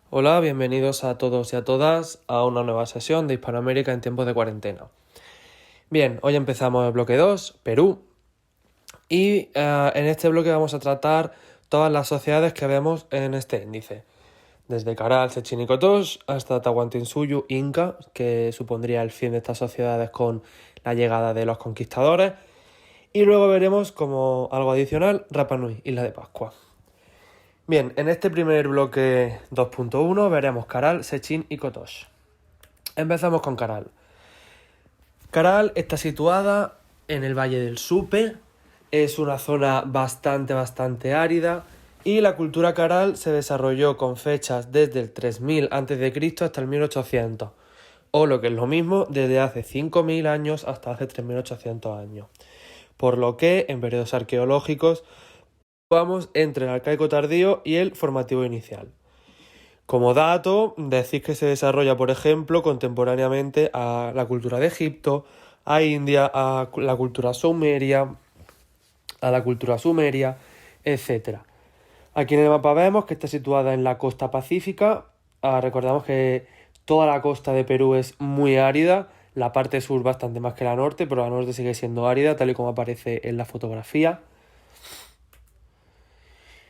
Hola, bienvenidos a todos y a todas a una nueva sesión de Hispanoamérica en tiempos de cuarentena. Bien, hoy empezamos el bloque 2, Perú, y en este bloque vamos a tratar todas las sociedades que vemos en este índice, desde Caral, Sechin y Kotosh hasta Tahuantinsuyo, Inca, que supondría el fin de estas sociedades con la llegada de los conquistadores, y luego veremos como algo adicional Rapa Nui, Isla de Pascua. Bien, en este primer bloque 2.1 veremos Caral, Sechin y Kotosh. Empezamos con Caral. Caral está situada en el Valle del Supe, es una zona bastante árida y la cultura Caral se desarrolló con fechas desde el 3000 a.C. hasta el 1800, o lo que es lo mismo, desde hace 5000 años hasta hace 3800 años. Por lo que, en periodos arqueológicos, vamos entre el arcaico tardío y el formativo inicial. Como dato, decís que se desarrolla, por ejemplo, contemporáneamente a la cultura de Egipto, a India, a la cultura sumeria, etc. Aquí en el mapa vemos que está situada en la costa pacífica. Recordamos que toda la costa de Perú es muy árida, la parte sur bastante más que la norte, pero la norte sigue siendo árida, tal y como aparece en la fotografía.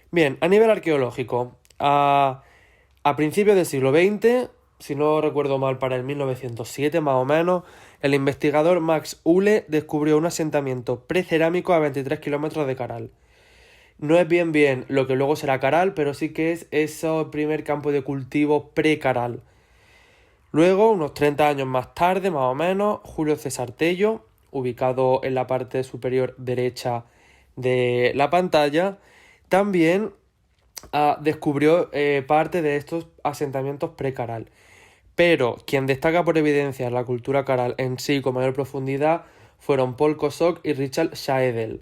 Bien, a nivel arqueológico, a principios del siglo XX, si no recuerdo mal, para el 1907 más o menos, el investigador Max Uhle descubrió un asentamiento precerámico a 23 kilómetros de Caral. No es bien lo que luego será Caral, pero sí que es ese primer campo de cultivo pre-Caral. Luego, unos 30 años más tarde, más o menos, Julio César Tello, ubicado en la parte superior derecha de la pantalla, también descubrió parte de estos asentamientos pre-Caral. Pero quien destaca por evidenciar la cultura Caral en sí con mayor profundidad fueron Paul Kosok y Richard Schaedel.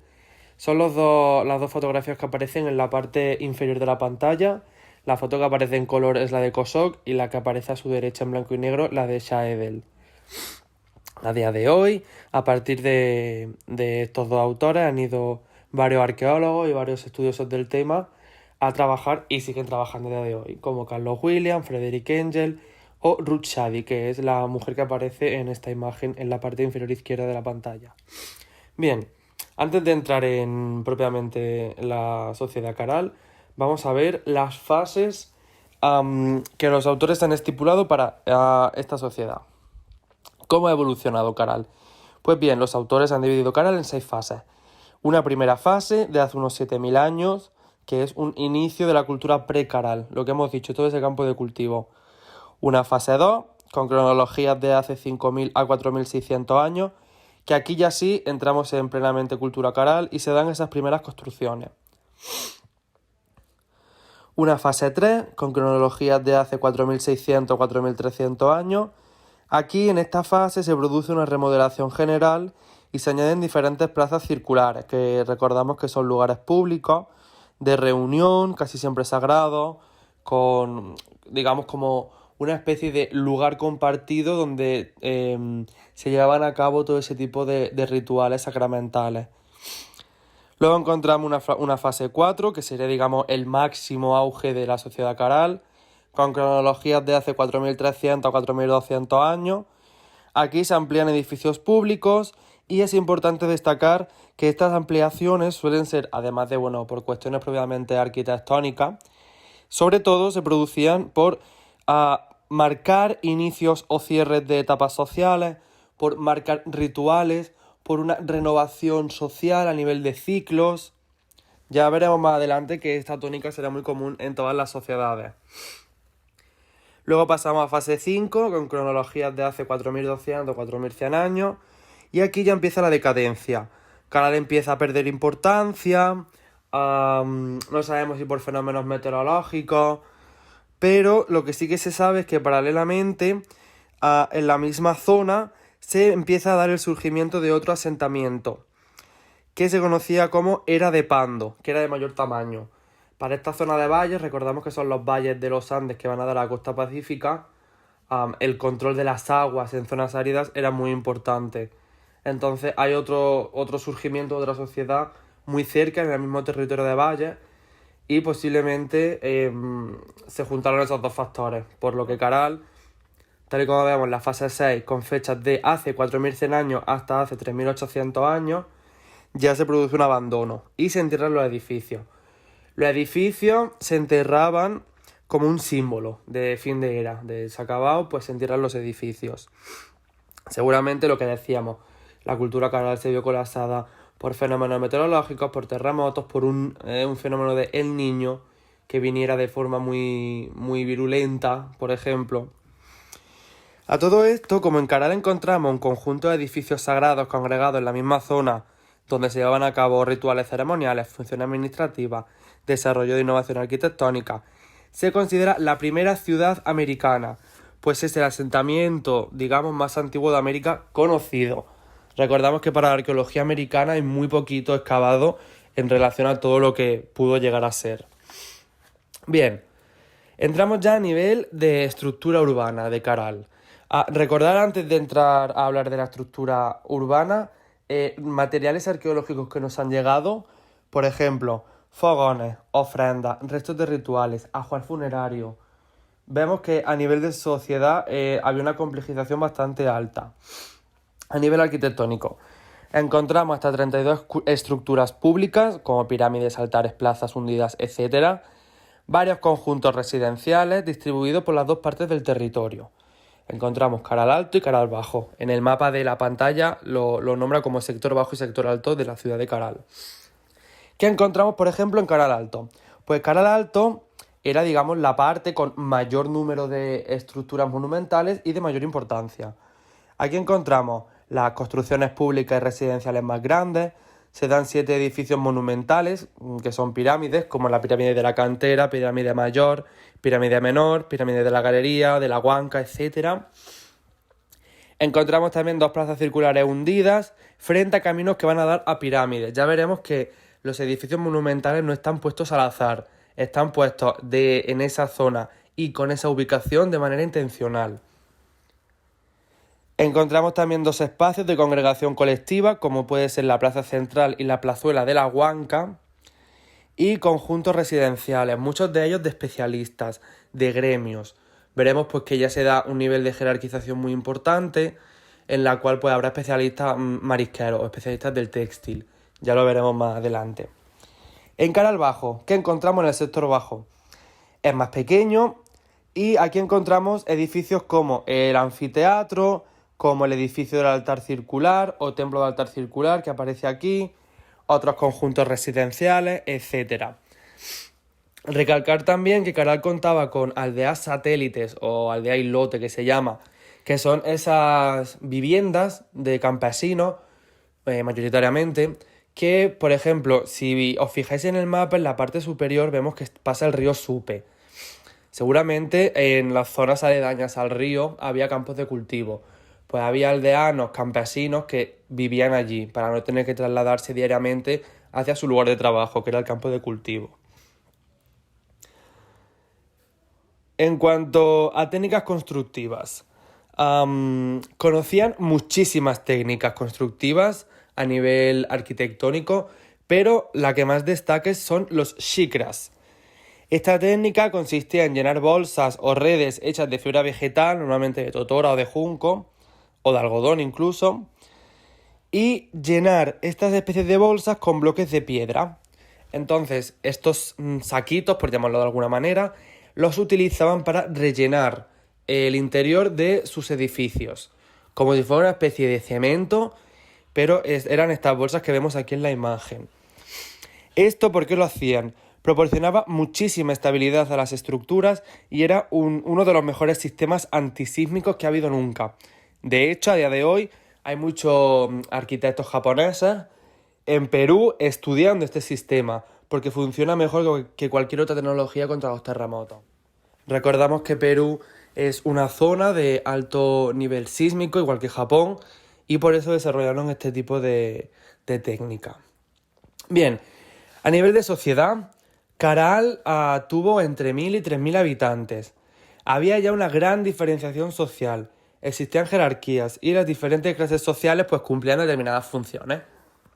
Son las dos fotografías que aparecen en la parte inferior de la pantalla. La foto que aparece en color es la de Kosok y la que aparece a su derecha en blanco y negro la de Schaedel. A día de hoy, a partir de estos dos autores, han ido varios arqueólogos y varios estudiosos del tema a trabajar y siguen trabajando a día de hoy, como Carlos Williams, Frederick Engel o Ruth Shady, que es la mujer que aparece en esta imagen en la parte inferior izquierda de la pantalla. Bien, antes de entrar en propiamente la sociedad Caral, vamos a ver las fases que los autores han estipulado para esta sociedad. ¿Cómo ha evolucionado Caral? Pues bien, los autores han dividido Caral en 6 fases. Una primera fase de hace unos 7000 años, que es un inicio de la cultura pre-Caral, lo que hemos dicho, todo ese campo de cultivo. Una fase 2, con cronologías de hace 5000 a 4600 años, que aquí ya sí entramos en plenamente cultura Caral y se dan esas primeras construcciones. Una fase 3, con cronologías de hace 4600 a 4300 años. Aquí en esta fase se produce una remodelación general y se añaden diferentes plazas circulares, que recordamos que son lugares públicos, de reunión, casi siempre sagrados, con, digamos, como una especie de lugar compartido donde se llevaban a cabo todo ese tipo de rituales sacramentales. Luego encontramos una fase 4, que sería, digamos, el máximo auge de la sociedad Caral, con cronologías de hace 4300 a 4200 años. Aquí se amplían edificios públicos y es importante destacar que estas ampliaciones suelen ser, además de, por cuestiones propiamente arquitectónicas, sobre todo se producían por marcar inicios o cierres de etapas sociales, por marcar rituales, por una renovación social a nivel de ciclos. Ya veremos más adelante que esta tónica será muy común en todas las sociedades. Luego pasamos a fase 5, con cronologías de hace 4200 o 4100 años, y aquí ya empieza la decadencia. Caral empieza a perder importancia, no sabemos si por fenómenos meteorológicos, pero lo que sí que se sabe es que paralelamente en la misma zona se empieza a dar el surgimiento de otro asentamiento, que se conocía como Era de Pando, que era de mayor tamaño. Para esta zona de valles, recordamos que son los valles de los Andes que van a dar a la costa pacífica, el control de las aguas en zonas áridas era muy importante. Entonces hay otro surgimiento de otra sociedad muy cerca, en el mismo territorio de valles, y posiblemente se juntaron esos dos factores, por lo que Caral, tal y como vemos en la fase 6, con fechas de hace 4100 años hasta hace 3800 años, ya se produce un abandono y se entierran los edificios. Los edificios se enterraban como un símbolo de fin de era, de se ha acabado, pues se entierran los edificios. Seguramente lo que decíamos, la cultura caral se vio colapsada por fenómenos meteorológicos, por terremotos, por un fenómeno de El Niño que viniera de forma muy, muy virulenta, por ejemplo. A todo esto, como en Caral encontramos un conjunto de edificios sagrados congregados en la misma zona donde se llevaban a cabo rituales ceremoniales, funciones administrativas, desarrollo de innovación arquitectónica, se considera la primera ciudad americana, pues es el asentamiento, digamos, más antiguo de América conocido. Recordamos que para la arqueología americana hay muy poquito excavado en relación a todo lo que pudo llegar a ser. Bien, entramos ya a nivel de estructura urbana de Caral. Recordar antes de entrar a hablar de la estructura urbana, materiales arqueológicos que nos han llegado, por ejemplo, fogones, ofrendas, restos de rituales, ajuar funerario. Vemos que a nivel de sociedad había una complejización bastante alta. A nivel arquitectónico, encontramos hasta 32 estructuras públicas, como pirámides, altares, plazas hundidas, etc. Varios conjuntos residenciales distribuidos por las dos partes del territorio. Encontramos Caral Alto y Caral Bajo. En el mapa de la pantalla lo nombra como sector bajo y sector alto de la ciudad de Caral. ¿Qué encontramos, por ejemplo, en Caral Alto? Pues Caral Alto era, digamos, la parte con mayor número de estructuras monumentales y de mayor importancia. Aquí encontramos las construcciones públicas y residenciales más grandes. Se dan 7 edificios monumentales, que son pirámides, como la pirámide de la Cantera, pirámide mayor, pirámide menor, pirámide de la Galería, de la Huanca, etc. Encontramos también 2 plazas circulares hundidas frente a caminos que van a dar a pirámides. Ya veremos que los edificios monumentales no están puestos al azar, están puestos en esa zona y con esa ubicación de manera intencional. Encontramos también 2 espacios de congregación colectiva, como puede ser la plaza central y la plazuela de la Huanca, y conjuntos residenciales, muchos de ellos de especialistas, de gremios. Veremos pues que ya se da un nivel de jerarquización muy importante, en la cual pues habrá especialistas marisqueros o especialistas del textil. Ya lo veremos más adelante. En Caral Bajo, ¿qué encontramos en el sector bajo? Es más pequeño y aquí encontramos edificios como el anfiteatro, como el edificio del altar circular o templo del altar circular que aparece aquí, otros conjuntos residenciales, etc. Recalcar también que Caral contaba con aldeas satélites o aldea islote que se llama, que son esas viviendas de campesinos, mayoritariamente, que, por ejemplo, si os fijáis en el mapa, en la parte superior vemos que pasa el río Supe. Seguramente en las zonas aledañas al río había campos de cultivo. Pues había aldeanos, campesinos que vivían allí para no tener que trasladarse diariamente hacia su lugar de trabajo, que era el campo de cultivo. En cuanto a técnicas constructivas, conocían muchísimas técnicas constructivas a nivel arquitectónico, pero la que más destaca son los shikras. Esta técnica consistía en llenar bolsas o redes hechas de fibra vegetal, normalmente de totora o de junco, o de algodón incluso, y llenar estas especies de bolsas con bloques de piedra. Entonces, estos saquitos, por llamarlo de alguna manera, los utilizaban para rellenar el interior de sus edificios, como si fuera una especie de cemento, pero eran estas bolsas que vemos aquí en la imagen. ¿Esto por qué lo hacían? Proporcionaba muchísima estabilidad a las estructuras y era uno de los mejores sistemas antisísmicos que ha habido nunca. De hecho, a día de hoy hay muchos arquitectos japoneses en Perú estudiando este sistema porque funciona mejor que cualquier otra tecnología contra los terremotos. Recordamos que Perú es una zona de alto nivel sísmico, igual que Japón, y por eso desarrollaron este tipo de técnica. Bien, a nivel de sociedad, Caral tuvo entre 1.000 y 3.000 habitantes. Había ya una gran diferenciación social. Existían jerarquías y las diferentes clases sociales pues cumplían determinadas funciones.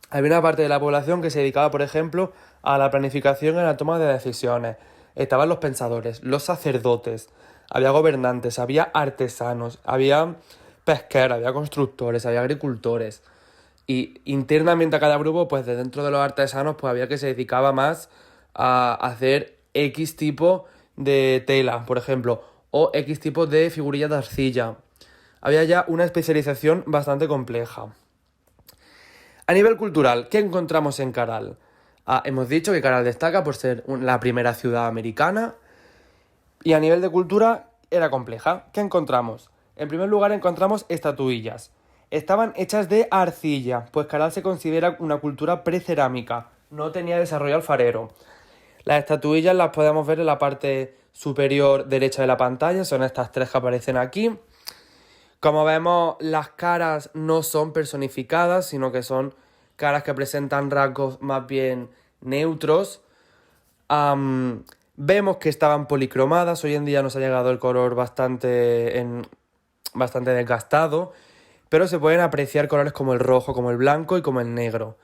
Había una parte de la población que se dedicaba, por ejemplo, a la planificación y a la toma de decisiones. Estaban los pensadores, los sacerdotes, había gobernantes, había artesanos, había pesqueros, había constructores, había agricultores. Y internamente a cada grupo, pues de dentro de los artesanos, pues había que se dedicaba más a hacer X tipo de tela, por ejemplo, o X tipo de figurillas de arcilla. Había ya una especialización bastante compleja. A nivel cultural, ¿qué encontramos en Caral? Hemos dicho que Caral destaca por ser la primera ciudad americana y a nivel de cultura era compleja. ¿Qué encontramos? En primer lugar encontramos estatuillas. Estaban hechas de arcilla, pues Caral se considera una cultura precerámica, no tenía desarrollo alfarero. Las estatuillas las podemos ver en la parte superior derecha de la pantalla, son estas tres que aparecen aquí. Como vemos, las caras no son personificadas, sino que son caras que presentan rasgos más bien neutros. Vemos que estaban policromadas, hoy en día nos ha llegado el color bastante desgastado, pero se pueden apreciar colores como el rojo, como el blanco y como el negro.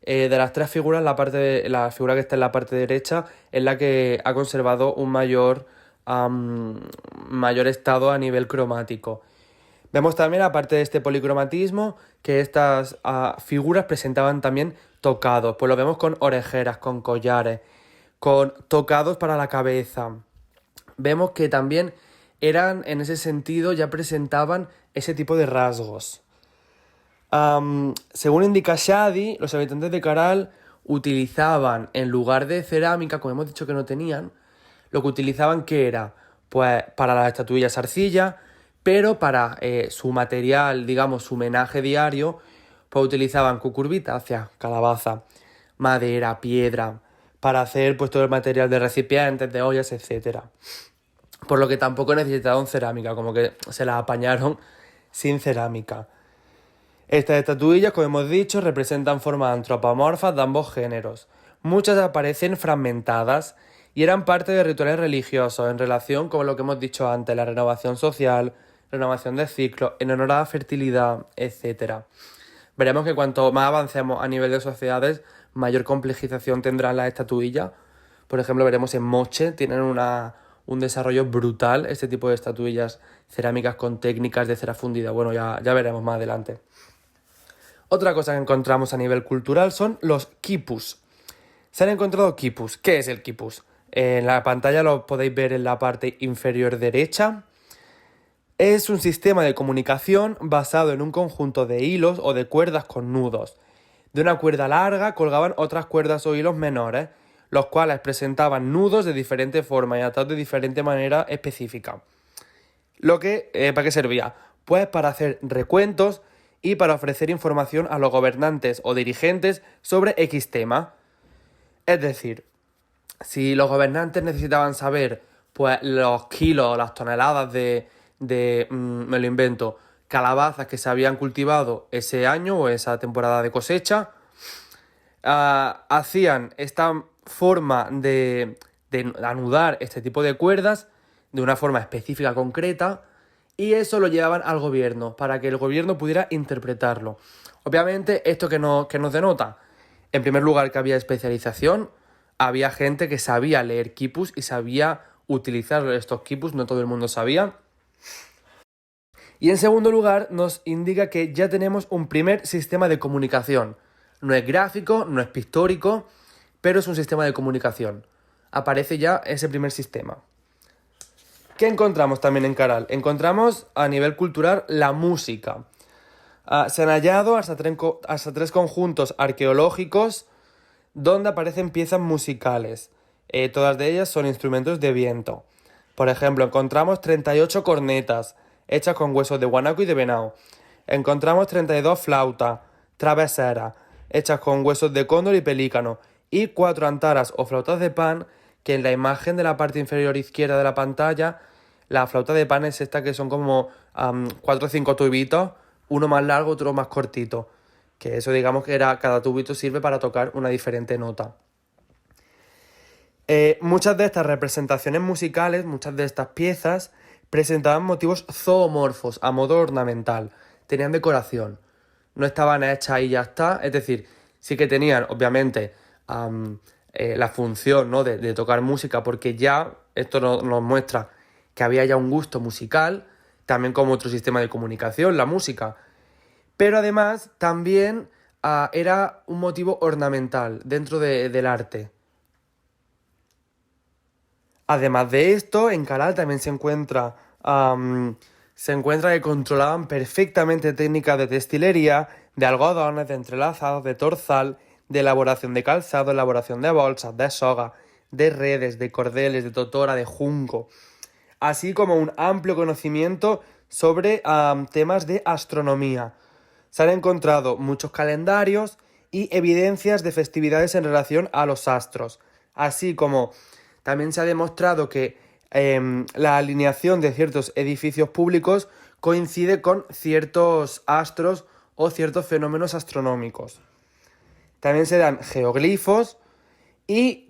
De las tres figuras, la figura que está en la parte derecha es la que ha conservado un mayor estado a nivel cromático. Vemos también, aparte de este policromatismo, que estas figuras presentaban también tocados. Pues lo vemos con orejeras, con collares, con tocados para la cabeza. Vemos que también en ese sentido, ya presentaban ese tipo de rasgos. Según indica Shadi, los habitantes de Caral utilizaban, en lugar de cerámica, como hemos dicho que no tenían, lo que utilizaban que era, pues, para las estatuillas arcilla, pero para su material, digamos, su homenaje diario, pues utilizaban cucurbitácea, calabaza, madera, piedra, para hacer pues todo el material de recipientes, de ollas, etc. Por lo que tampoco necesitaban cerámica, como que se las apañaron sin cerámica. Estas estatuillas, como hemos dicho, representan formas antropomorfas de ambos géneros. Muchas aparecen fragmentadas y eran parte de rituales religiosos en relación con lo que hemos dicho antes, la renovación social, renovación de ciclos, en honor a la fertilidad, etc. Veremos que cuanto más avancemos a nivel de sociedades, mayor complejización tendrán las estatuillas. Por ejemplo, veremos en Moche, tienen un desarrollo brutal este tipo de estatuillas cerámicas con técnicas de cera fundida. Bueno, ya veremos más adelante. Otra cosa que encontramos a nivel cultural son los quipus. Se han encontrado quipus. ¿Qué es el quipus? En la pantalla lo podéis ver en la parte inferior derecha. Es un sistema de comunicación basado en un conjunto de hilos o de cuerdas con nudos. De una cuerda larga colgaban otras cuerdas o hilos menores, los cuales presentaban nudos de diferente forma y atados de diferente manera específica. ¿Para qué servía? Pues para hacer recuentos y para ofrecer información a los gobernantes o dirigentes sobre X tema. Es decir, si los gobernantes necesitaban saber pues los kilos o las toneladas me lo invento, calabazas que se habían cultivado ese año o esa temporada de cosecha, hacían esta forma de anudar este tipo de cuerdas de una forma específica, concreta, y eso lo llevaban al gobierno para que el gobierno pudiera interpretarlo. Obviamente, ¿esto que nos denota? En primer lugar, que había especialización, había gente que sabía leer quipus y sabía utilizar estos quipus, no todo el mundo sabía. Y en segundo lugar, nos indica que ya tenemos un primer sistema de comunicación. No es gráfico, no es pictórico, pero es un sistema de comunicación. Aparece ya ese primer sistema. ¿Qué encontramos también en Caral? Encontramos a nivel cultural la música. Se han hallado hasta tres conjuntos arqueológicos donde aparecen piezas musicales. Todas de ellas son instrumentos de viento. Por ejemplo, encontramos 38 cornetas hechas con huesos de guanaco y de venado. Encontramos 32 flautas traveseras hechas con huesos de cóndor y pelícano. Y 4 antaras o flautas de pan, que en la imagen de la parte inferior izquierda de la pantalla, la flauta de pan es esta que son como 4 o 5 tubitos, uno más largo, otro más cortito. Que eso digamos que cada tubito sirve para tocar una diferente nota. Muchas de estas representaciones musicales, muchas de estas piezas, presentaban motivos zoomorfos a modo ornamental. Tenían decoración. No estaban hechas y ya está. Es decir, sí que tenían, obviamente, la función, ¿no? de tocar música, porque ya esto nos muestra que había ya un gusto musical, también como otro sistema de comunicación, la música. Pero además también era un motivo ornamental dentro del arte. Además de esto, en Caral también se encuentra que controlaban perfectamente técnicas de textilería, de algodones, de entrelazados, de torzal, de elaboración de calzado, elaboración de bolsas, de sogas, de redes, de cordeles, de totora, de junco, así como un amplio conocimiento sobre temas de astronomía. Se han encontrado muchos calendarios y evidencias de festividades en relación a los astros, así como también se ha demostrado que la alineación de ciertos edificios públicos coincide con ciertos astros o ciertos fenómenos astronómicos. También se dan geoglifos y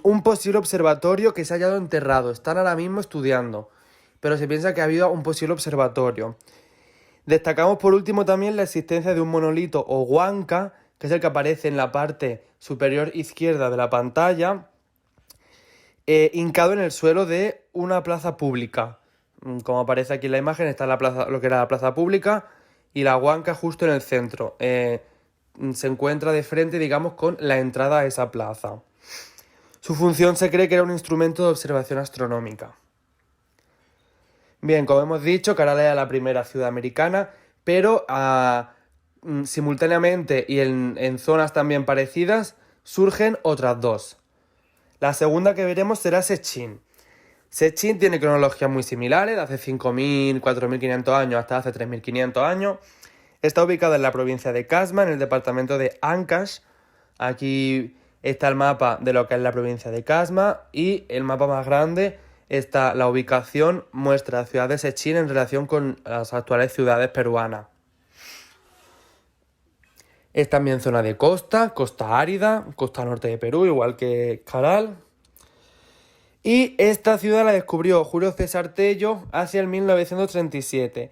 un posible observatorio que se ha hallado enterrado. Están ahora mismo estudiando, pero se piensa que ha habido un posible observatorio. Destacamos por último también la existencia de un monolito o huanca, que es el que aparece en la parte superior izquierda de la pantalla, hincado en el suelo de una plaza pública. Como aparece aquí en la imagen, está la plaza, lo que era la plaza pública, y la huanca justo en el centro. Se encuentra de frente, digamos, con la entrada a esa plaza. Su función se cree que era un instrumento de observación astronómica. Bien, como hemos dicho, Caral era la primera ciudad americana, pero simultáneamente y en zonas también parecidas surgen otras dos. La segunda que veremos será Sechín. Sechín tiene cronologías muy similares, de hace 5.000, 4.500 años hasta hace 3.500 años. Está ubicada en la provincia de Casma, en el departamento de Ancash. Aquí está el mapa de lo que es la provincia de Casma y el mapa más grande está la ubicación, muestra la ciudad de Sechín en relación con las actuales ciudades peruanas. Es también zona de costa árida, costa norte de Perú, igual que Caral. Y esta ciudad la descubrió Julio César Tello hacia el 1937,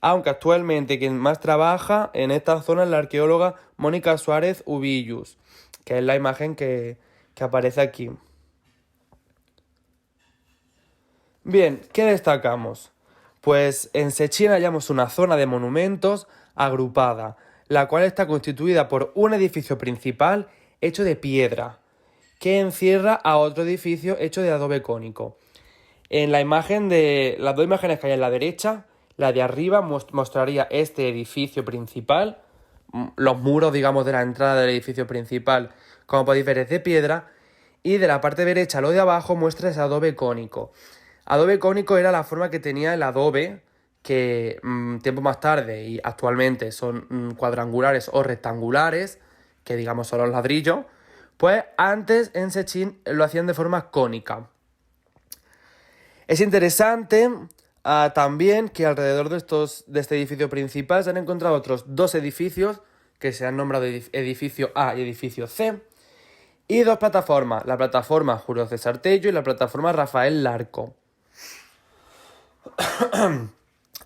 aunque actualmente quien más trabaja en esta zona es la arqueóloga Mónica Suárez Ubillus, que es la imagen que aparece aquí. Bien, ¿qué destacamos? Pues en Sechín hallamos una zona de monumentos agrupada, la cual está constituida por un edificio principal hecho de piedra, que encierra a otro edificio hecho de adobe cónico. En la imagen de las dos imágenes que hay en la derecha, la de arriba mostraría este edificio principal, los muros, digamos, de la entrada del edificio principal, como podéis ver, es de piedra, y de la parte derecha, lo de abajo, muestra ese adobe cónico. Adobe cónico era la forma que tenía el adobe, que tiempo más tarde y actualmente son cuadrangulares o rectangulares, que digamos son los ladrillos, pues antes en Sechín lo hacían de forma cónica. Es interesante también que alrededor de este edificio principal se han encontrado otros dos edificios que se han nombrado edificio A y edificio C, y dos plataformas, la plataforma Julio César Tello y la plataforma Rafael Larco.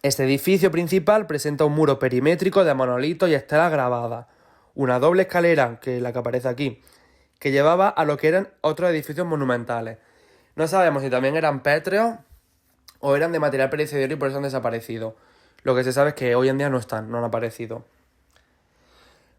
Este edificio principal presenta un muro perimétrico de monolitos y estela grabada, una doble escalera, que es la que aparece aquí, que llevaba a lo que eran otros edificios monumentales. No sabemos si también eran pétreos o eran de material perecedero y por eso han desaparecido. Lo que se sabe es que hoy en día no han aparecido.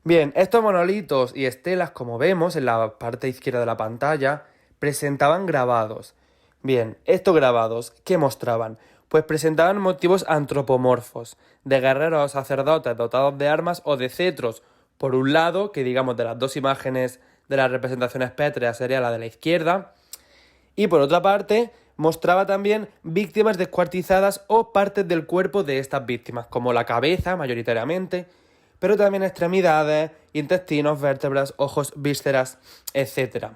Bien, estos monolitos y estelas, como vemos en la parte izquierda de la pantalla, presentaban grabados. Bien, estos grabados, ¿qué mostraban? Pues presentaban motivos antropomorfos, de guerreros o sacerdotes dotados de armas o de cetros. Por un lado, que digamos de las dos imágenes de las representaciones pétreas sería la de la izquierda, y por otra parte, mostraba también víctimas descuartizadas o partes del cuerpo de estas víctimas, como la cabeza mayoritariamente, pero también extremidades, intestinos, vértebras, ojos, vísceras, etc.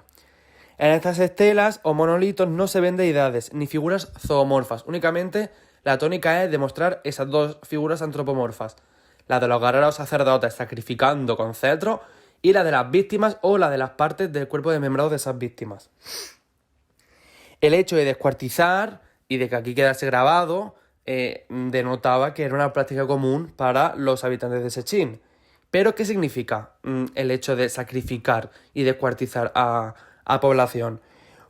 En estas estelas o monolitos no se ven deidades ni figuras zoomorfas, únicamente la tónica es demostrar esas dos figuras antropomorfas, la de los guerreros sacerdotes sacrificando con cetro y la de las víctimas o la de las partes del cuerpo desmembrado de esas víctimas. El hecho de descuartizar y de que aquí quedase grabado denotaba que era una práctica común para los habitantes de Sechín. ¿Pero qué significa el hecho de sacrificar y descuartizar a a población.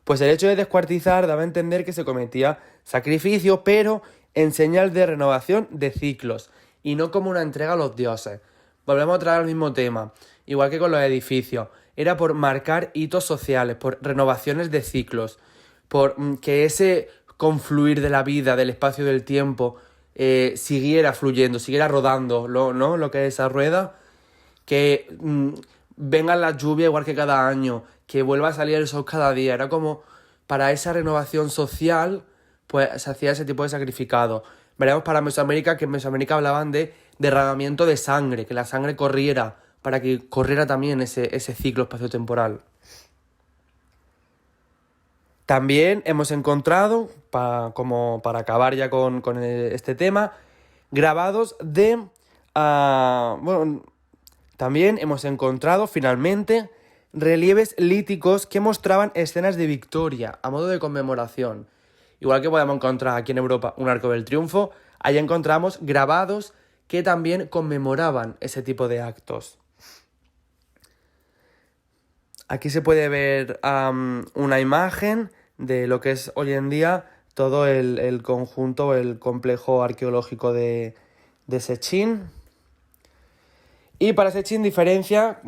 Pues el hecho de descuartizar daba a entender que se cometía sacrificio, pero en señal de renovación de ciclos, y no como una entrega a los dioses. Volvemos a traer al mismo tema, igual que con los edificios. Era por marcar hitos sociales, por renovaciones de ciclos, por que ese confluir de la vida, del espacio y del tiempo, siguiera fluyendo, siguiera rodando, ¿no? Lo que es esa rueda, que vengan las lluvias igual que cada año, que vuelva a salir el sol cada día. Era como para esa renovación social, pues se hacía ese tipo de sacrificado. Veremos para Mesoamérica que en Mesoamérica hablaban de derramamiento de sangre, que la sangre corriera, para que corriera también ese ciclo espaciotemporal. También hemos encontrado, como para acabar ya con este tema, grabados de... también hemos encontrado finalmente relieves líticos que mostraban escenas de victoria a modo de conmemoración. Igual que podemos encontrar aquí en Europa un Arco del Triunfo, allá encontramos grabados que también conmemoraban ese tipo de actos. Aquí se puede ver una imagen de lo que es hoy en día todo el conjunto, el complejo arqueológico de Sechín. Y para Sechín diferencia,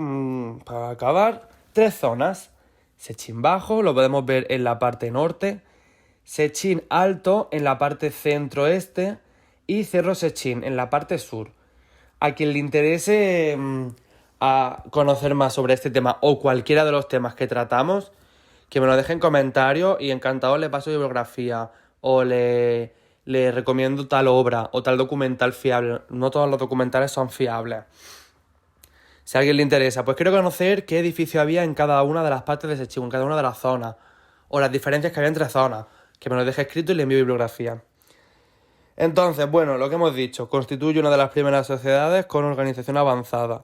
para acabar, 3 zonas. Sechín Bajo, lo podemos ver en la parte norte. Sechín Alto en la parte centro-este. Y Cerro Sechín en la parte sur. A quien le interese a conocer más sobre este tema o cualquiera de los temas que tratamos, que me lo deje en comentarios y encantado le paso bibliografía o le recomiendo tal obra o tal documental fiable. No todos los documentales son fiables. Si a alguien le interesa, pues quiero conocer qué edificio había en cada una de las partes de Sechín, en cada una de las zonas, o las diferencias que había entre zonas, que me lo deje escrito y le envío bibliografía. Entonces, bueno, lo que hemos dicho, constituye una de las primeras sociedades con organización avanzada.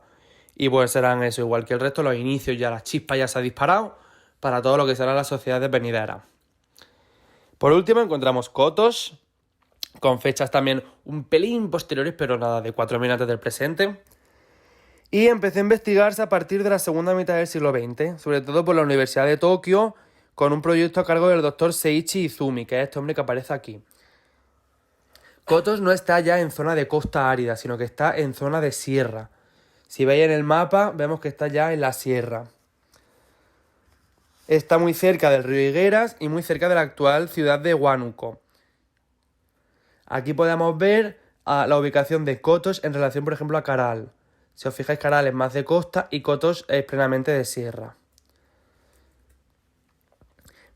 Y pues serán eso, igual que el resto, los inicios, ya la chispa ya se ha disparado para todo lo que serán las sociedades venideras. Por último encontramos Kotos, con fechas también un pelín posteriores, pero nada, de 4000 antes del presente. Y empecé a investigarse a partir de la segunda mitad del siglo XX, sobre todo por la Universidad de Tokio, con un proyecto a cargo del doctor Seiichi Izumi, que es este hombre que aparece aquí. Kotos no está ya en zona de costa árida, sino que está en zona de sierra. Si veis en el mapa, vemos que está ya en la sierra. Está muy cerca del río Higueras y muy cerca de la actual ciudad de Huánuco. Aquí podemos ver la ubicación de Kotos en relación, por ejemplo, a Caral. Si os fijáis, Caral es más de costa y Kotos es plenamente de sierra.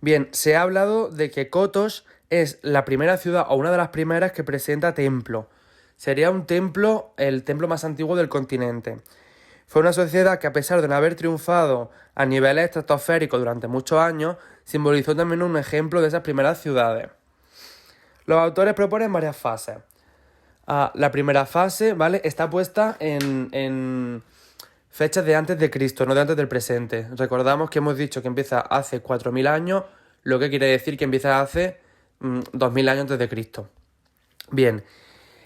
Bien, se ha hablado de que Kotos es la primera ciudad o una de las primeras que presenta templo. Sería un templo, el templo más antiguo del continente. Fue una sociedad que, a pesar de no haber triunfado a niveles estratosféricos durante muchos años, simbolizó también un ejemplo de esas primeras ciudades. Los autores proponen varias fases. La primera fase, ¿vale?, está puesta en fechas de antes de Cristo, no de antes del presente. Recordamos que hemos dicho que empieza hace 4000 años, lo que quiere decir que empieza hace 2000 años antes de Cristo. Bien,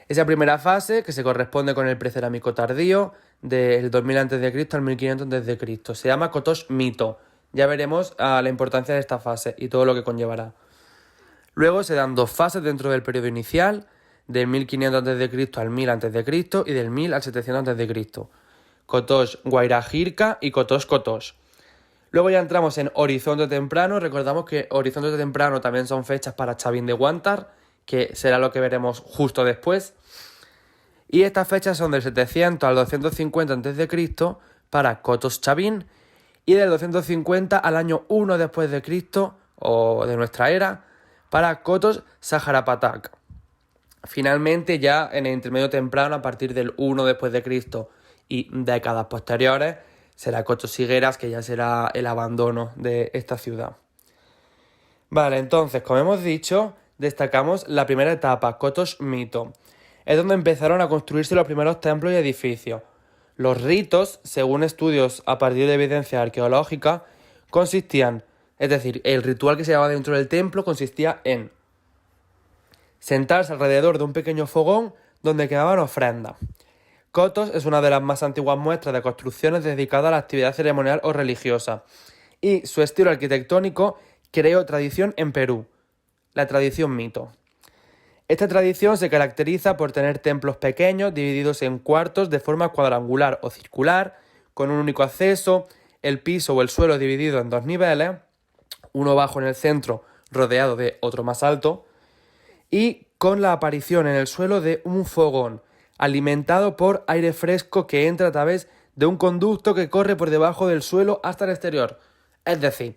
esa primera fase, que se corresponde con el precerámico tardío, del 2000 a.C. al 1500 a.C. Se llama Kotos Mito. Ya veremos la importancia de esta fase y todo lo que conllevará. Luego se dan 2 fases dentro del periodo inicial, del 1500 a.C. al 1000 a.C. y del 1000 al 700 a.C. Kotos Guairajirka y Kotos Kotos. Luego ya entramos en Horizonte Temprano. Recordamos que Horizonte Temprano también son fechas para Chavín de Huántar, que será lo que veremos justo después. Y estas fechas son del 700 al 250 a.C. para Kotos Chavín y del 250 al año 1 después de Cristo o de nuestra era para Kotos Saharapatak. Finalmente, ya en el intermedio temprano, a partir del 1 después de Cristo y décadas posteriores, será Kotos Higueras, que ya será el abandono de esta ciudad. Vale, entonces, como hemos dicho, destacamos la primera etapa, Kotos Mito. Es donde empezaron a construirse los primeros templos y edificios. Los ritos, según estudios a partir de evidencia arqueológica, consistían, es decir, el ritual que se llevaba dentro del templo consistía en sentarse alrededor de un pequeño fogón donde quemaban ofrendas. Kotos es una de las más antiguas muestras de construcciones dedicadas a la actividad ceremonial o religiosa, y su estilo arquitectónico creó tradición en Perú, la tradición mito. Esta tradición se caracteriza por tener templos pequeños divididos en cuartos de forma cuadrangular o circular, con un único acceso, el piso o el suelo dividido en dos niveles, uno bajo en el centro rodeado de otro más alto, y con la aparición en el suelo de un fogón alimentado por aire fresco que entra a través de un conducto que corre por debajo del suelo hasta el exterior. Es decir,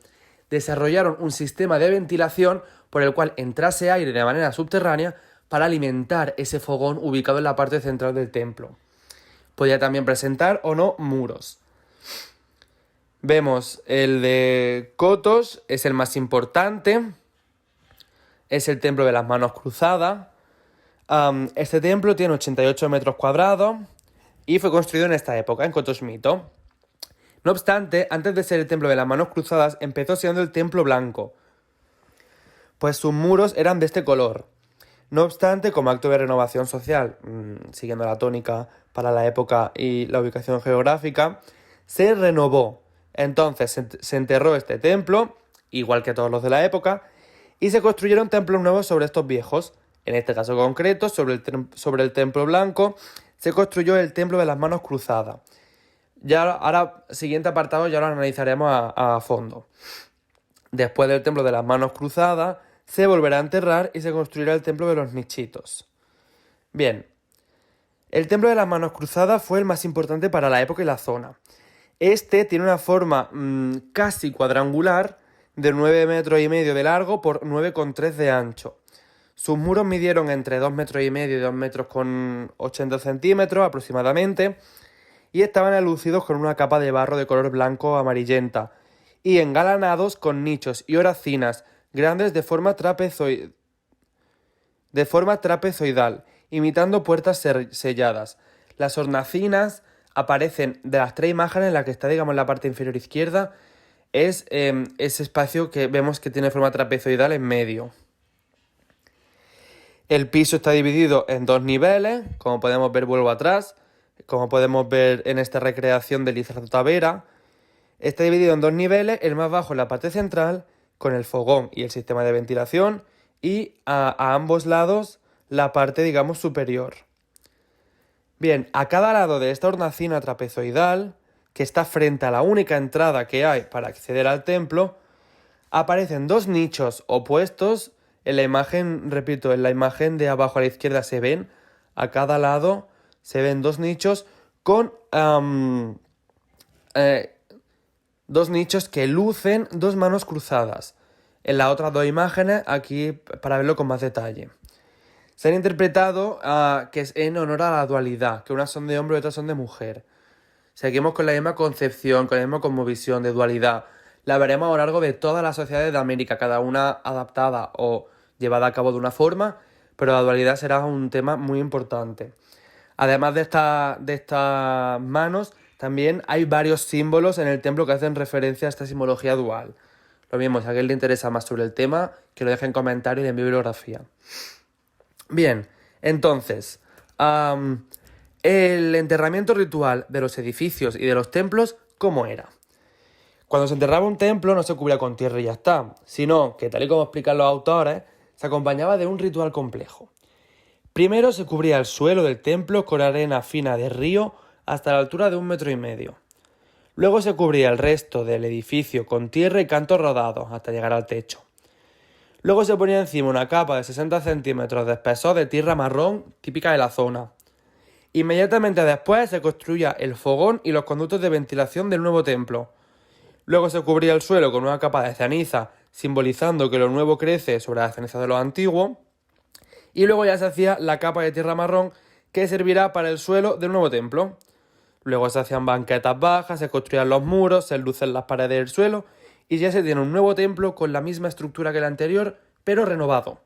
desarrollaron un sistema de ventilación por el cual entrase aire de manera subterránea para alimentar ese fogón ubicado en la parte central del templo. Podía también presentar o no muros. Vemos el de Kotos, es el más importante, es el templo de las manos cruzadas. Este templo tiene 88 metros cuadrados y fue construido en esta época, en Kotos Mito. No obstante, antes de ser el templo de las manos cruzadas, empezó siendo el templo blanco, pues sus muros eran de este color. No obstante, como acto de renovación social, siguiendo la tónica para la época y la ubicación geográfica, se renovó. Entonces se enterró este templo, igual que todos los de la época, y se construyeron templos nuevos sobre estos viejos. En este caso concreto, sobre el templo blanco, se construyó el templo de las manos cruzadas. Ya ahora, siguiente apartado, ya lo analizaremos a fondo. Después del templo de las manos cruzadas, se volverá a enterrar y se construirá el templo de los nichitos. Bien, el templo de las manos cruzadas fue el más importante para la época y la zona. Este tiene una forma casi cuadrangular, de 9,5 metros de largo por 9,3 de ancho. Sus muros midieron entre 2,5 metros y 2,80 centímetros aproximadamente, y estaban enlucidos con una capa de barro de color blanco amarillenta y engalanados con nichos y horacinas grandes de forma trapezoidal, imitando puertas selladas. Las hornacinas aparecen de las tres imágenes. En la que está, digamos, en la parte inferior izquierda, es ese espacio que vemos que tiene forma trapezoidal en medio. El piso está dividido en dos niveles, como podemos ver, vuelvo atrás, como podemos ver en esta recreación de Lizardo Tavera. Está dividido en dos niveles, el más bajo en la parte central, con el fogón y el sistema de ventilación, y a ambos lados la parte, digamos, superior. Bien, a cada lado de esta hornacina trapezoidal, que está frente a la única entrada que hay para acceder al templo, aparecen dos nichos opuestos. En la imagen, repito, en la imagen de abajo a la izquierda se ven, a cada lado se ven dos nichos con dos nichos que lucen dos manos cruzadas. En las otras dos imágenes, aquí para verlo con más detalle. Se han interpretado que es en honor a la dualidad, que unas son de hombre y otras son de mujer. Seguimos con la misma concepción, con la misma cosmovisión de dualidad. La veremos a lo largo de todas las sociedades de América, cada una adaptada o llevada a cabo de una forma, pero la dualidad será un tema muy importante. Además de estas manos, también hay varios símbolos en el templo que hacen referencia a esta simbología dual. Lo mismo, si a alguien le interesa más sobre el tema, que lo deje en comentarios y en mi bibliografía. Bien, entonces, el enterramiento ritual de los edificios y de los templos, ¿cómo era? Cuando se enterraba un templo no se cubría con tierra y ya está, sino que, tal y como explican los autores, se acompañaba de un ritual complejo. Primero se cubría el suelo del templo con arena fina de río hasta la altura de 1,5 metros. Luego se cubría el resto del edificio con tierra y cantos rodados hasta llegar al techo. Luego se ponía encima una capa de 60 centímetros de espesor de tierra marrón típica de la zona. Inmediatamente después se construía el fogón y los conductos de ventilación del nuevo templo. Luego se cubría el suelo con una capa de ceniza, simbolizando que lo nuevo crece sobre la ceniza de lo antiguo. Y luego ya se hacía la capa de tierra marrón que servirá para el suelo del nuevo templo. Luego se hacían banquetas bajas, se construían los muros, se enlucen las paredes del suelo y ya se tiene un nuevo templo con la misma estructura que el anterior, pero renovado.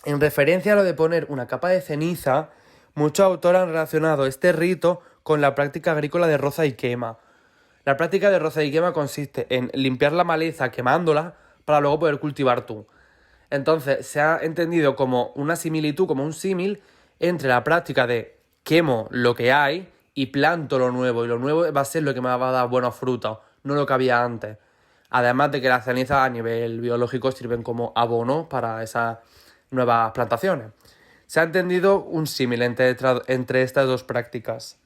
En referencia a lo de poner una capa de ceniza, muchos autores han relacionado este rito con la práctica agrícola de roza y quema. La práctica de roza y quema consiste en limpiar la maleza quemándola para luego poder cultivar tú. Entonces se ha entendido como una similitud, como un símil entre la práctica de quemo lo que hay y planto lo nuevo. Y lo nuevo va a ser lo que me va a dar buenos frutos, no lo que había antes. Además de que las cenizas a nivel biológico sirven como abono para esas nuevas plantaciones. Se ha entendido un símil entre estas dos prácticas.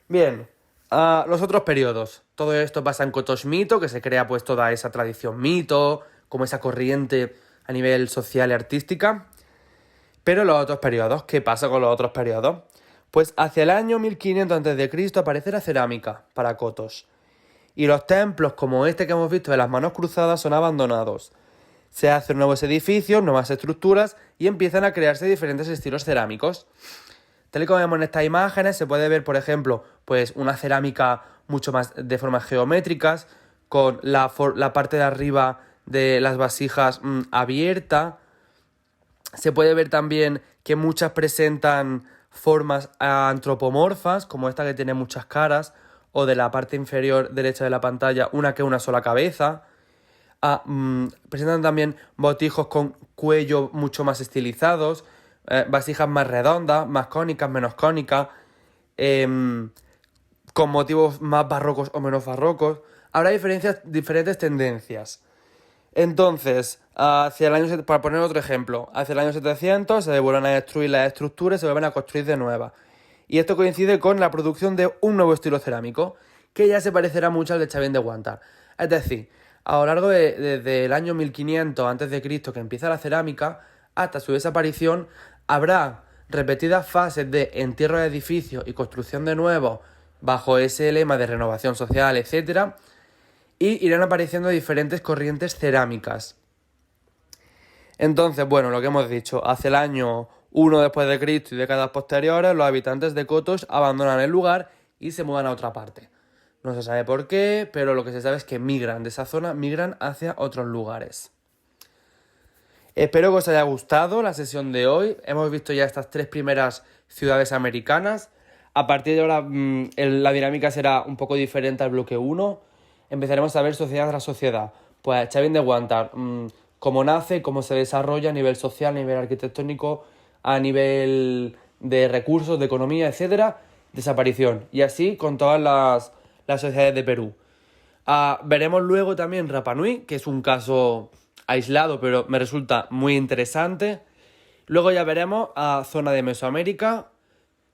Bien, los otros periodos. Todo esto pasa en Cotos Mito, que se crea pues toda esa tradición mito, como esa corriente a nivel social y artística. Pero los otros periodos, ¿qué pasa con los otros periodos? Pues hacia el año 1500 a.C. aparece la cerámica para Cotos. Y los templos como este que hemos visto de las manos cruzadas son abandonados. Se hacen nuevos edificios, nuevas estructuras y empiezan a crearse diferentes estilos cerámicos. Tal y como vemos en estas imágenes, se puede ver, por ejemplo, pues una cerámica mucho más de formas geométricas, con la parte de arriba de las vasijas abierta. Se puede ver también que muchas presentan formas antropomorfas, como esta que tiene muchas caras, o de la parte inferior derecha de la pantalla, una que es una sola cabeza. Presentan también botijos con cuello mucho más estilizados, vasijas más redondas, más cónicas, menos cónicas, con motivos más barrocos o menos barrocos. Habrá diferentes tendencias. Entonces, para poner otro ejemplo, hacia el año 700 se vuelven a destruir las estructuras y se vuelven a construir de nuevas. Y esto coincide con la producción de un nuevo estilo cerámico, que ya se parecerá mucho al de Chavín de Guantar. Es decir, a lo largo desde el año 1500 a.C., que empieza la cerámica, hasta su desaparición, habrá repetidas fases de entierro de edificios y construcción de nuevos bajo ese lema de renovación social, etc., y irán apareciendo diferentes corrientes cerámicas. Entonces, bueno, lo que hemos dicho, hacia el año 1 después de Cristo y décadas posteriores, los habitantes de Cotos abandonan el lugar y se mudan a otra parte. No se sabe por qué, pero lo que se sabe es que migran de esa zona, migran hacia otros lugares. Espero que os haya gustado la sesión de hoy. Hemos visto ya estas 3 primeras ciudades americanas. A partir de ahora la dinámica será un poco diferente al bloque 1. Empezaremos a ver sociedad tras sociedad. Pues Chavín de Guantar, cómo nace, cómo se desarrolla a nivel social, a nivel arquitectónico, a nivel de recursos, de economía, etcétera, desaparición. Y así con todas las sociedades de Perú. Veremos luego también Rapa Nui, que es un caso aislado, pero me resulta muy interesante. Luego ya veremos a zona de Mesoamérica,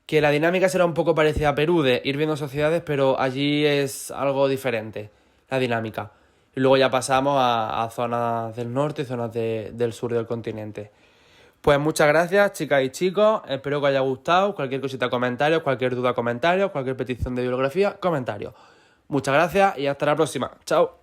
que la dinámica será un poco parecida a Perú, de ir viendo sociedades, pero allí es algo diferente la dinámica. Y luego ya pasamos a zonas del norte y zonas del sur del continente. Pues muchas gracias, chicas y chicos. Espero que os haya gustado. Cualquier cosita, comentarios. Cualquier duda, comentarios. Cualquier petición de bibliografía, comentarios. Muchas gracias y hasta la próxima. Chao.